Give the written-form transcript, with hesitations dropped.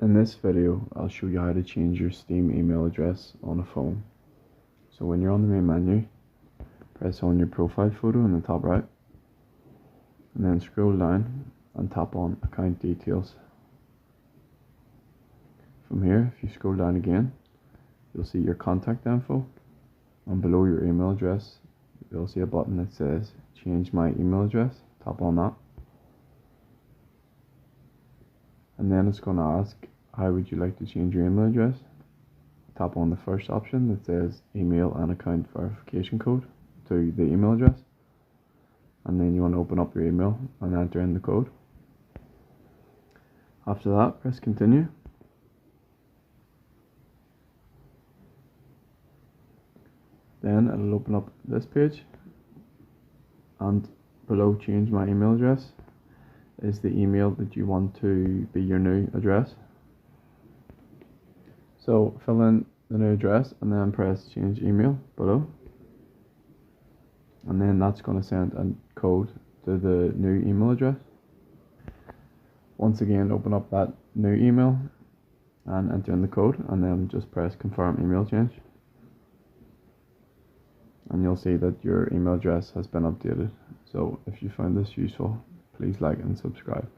In this video, I'll show you how to change your Steam email address on a phone. So when you're on the main menu, press on your profile photo in the top right, and then scroll down and tap on account details. From here, if you scroll down again, you'll see your contact info, and below your email address, you'll see a button that says change my email address. Tap on that. And then it's going to ask, how would you like to change your email address? Tap on the first option that says email and account verification code to the email address. And then you want to open up your email and enter in the code. After that, press continue. Then it'll open up this page, and below change my email address is the email that you want to be your new address. So fill in the new address and then press change email below, and then that's going to send a code to the new email address. Once again, open up that new email and enter in the code, and then just press confirm email change, and you'll see that your email address has been updated. So if you found this useful, please like and subscribe.